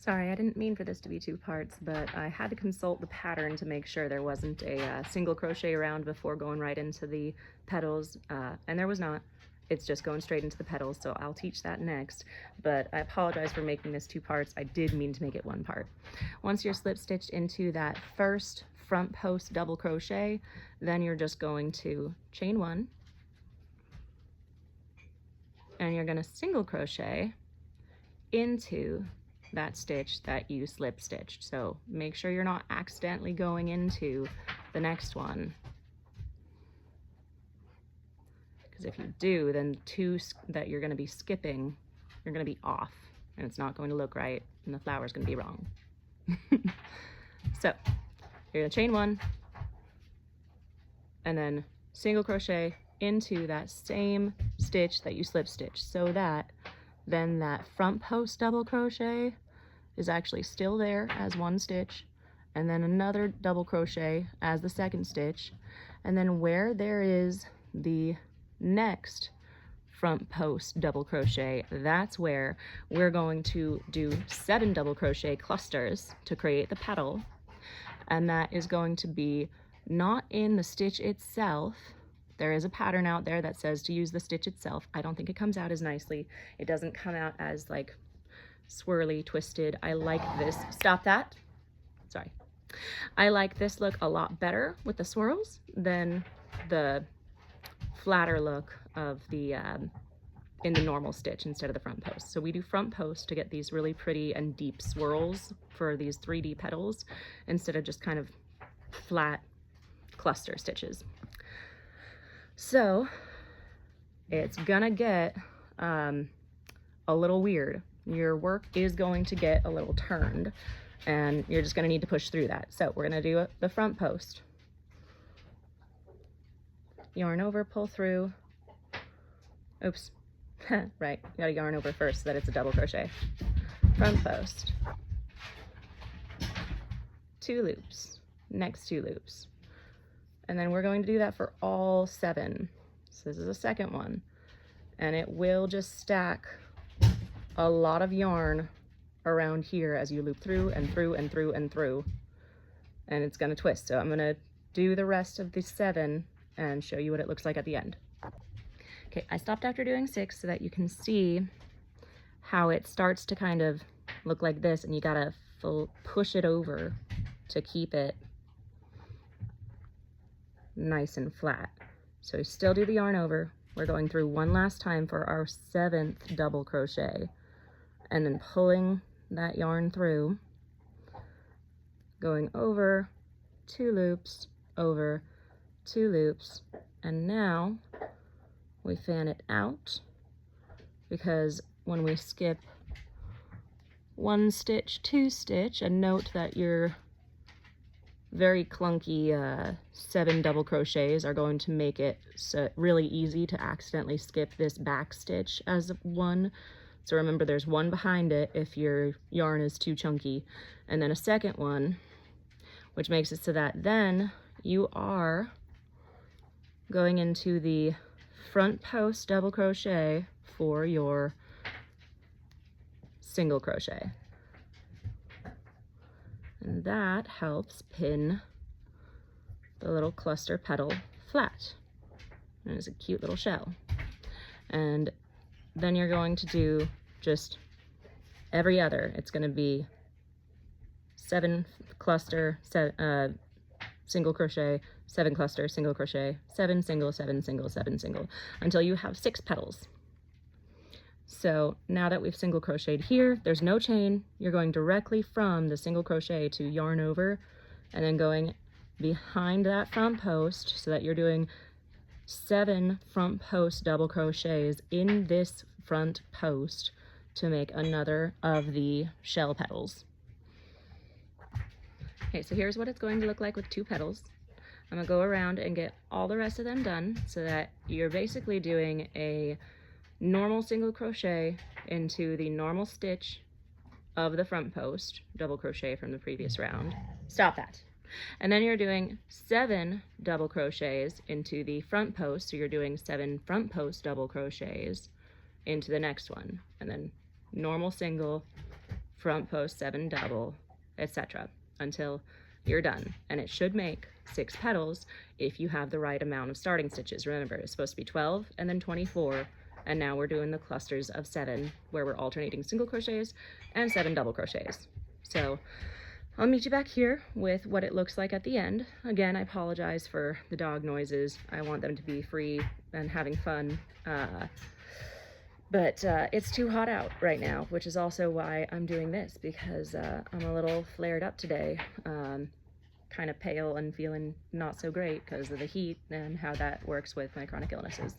Sorry, I didn't mean for this to be 2 parts, but I had to consult the pattern to make sure there wasn't a single crochet around before going right into the petals, and there was not. It's just going straight into the petals, so I'll teach that next, but I apologize for making this 2 parts. I did mean to make it 1 part. Once you're slip stitched into that first front post double crochet, then you're just going to chain 1, and you're going to single crochet into that stitch that you slip stitched. So make sure you're not accidentally going into the next one, because if you do, then 2 that you're going to be skipping, you're going to be off, and it's not going to look right, and the flower's going to be wrong. So you're going to chain 1 and then single crochet into that same stitch that you slip stitched, so that then that front post double crochet is actually still there as 1 stitch, and then another double crochet as the 2nd stitch, and then where there is the next front post double crochet, that's where we're going to do 7 double crochet clusters to create the petal, and that is going to be not in the stitch itself. There is a pattern out there that says to use the stitch itself. I don't think it comes out as nicely. It doesn't come out as like swirly, twisted. I like this. Stop that. Sorry. I like this look a lot better with the swirls than the flatter look of the in the normal stitch instead of the front post. So we do front post to get these really pretty and deep swirls for these 3D petals instead of just kind of flat cluster stitches. So it's gonna get a little weird. Your work is going to get a little turned, and you're just gonna need to push through that. So we're gonna do the front post. Yarn over, pull through. Oops, right, you gotta yarn over first so that it's a double crochet. Front post. 2 loops, next 2 loops. And then we're going to do that for all 7. So this is the 2nd one. And it will just stack a lot of yarn around here as you loop through and through and through and through. And it's gonna twist. So I'm gonna do the rest of the 7 and show you what it looks like at the end. Okay, I stopped after doing 6 so that you can see how it starts to kind of look like this, and you gotta push it over to keep it nice and flat. So still do the yarn over. We're going through 1 last time for our 7th double crochet, and then pulling that yarn through, going over 2 loops, over 2 loops, and now we fan it out, because when we skip 1 stitch, 2 stitch, and note that your very clunky 7 double crochets are going to make it really easy to accidentally skip this back stitch as 1. So remember, there's 1 behind it if your yarn is too chunky, and then a 2nd one, which makes it so that then you are going into the front post double crochet for your single crochet. And that helps pin the little cluster petal flat. And it's a cute little shell. And then you're going to do just every other. It's going to be 7 cluster, single crochet, 7 cluster, single crochet, 7 single, 7 single, 7 single, until you have 6 petals. So now that we've single crocheted here, there's no chain. You're going directly from the single crochet to yarn over, and then going behind that front post so that you're doing 7 front post double crochets in this front post to make another of the shell petals. Okay, so here's what it's going to look like with 2 petals. I'm gonna go around and get all the rest of them done so that you're basically doing a normal single crochet into the normal stitch of the front post, double crochet from the previous round. Stop that. And then you're doing 7 double crochets into the front post, so you're doing 7 front post double crochets into the next one, and then normal single, front post 7 double, etc. until you're done. And it should make 6 petals if you have the right amount of starting stitches. Remember, it's supposed to be 12 and then 24, and now we're doing the clusters of 7 where we're alternating single crochets and 7 double crochets. So I'll meet you back here with what it looks like at the end. Again, I apologize for the dog noises. I want them to be free and having fun. But it's too hot out right now, which is also why I'm doing this, because I'm a little flared up today. Kind of pale and feeling not so great because of the heat and how that works with my chronic illnesses.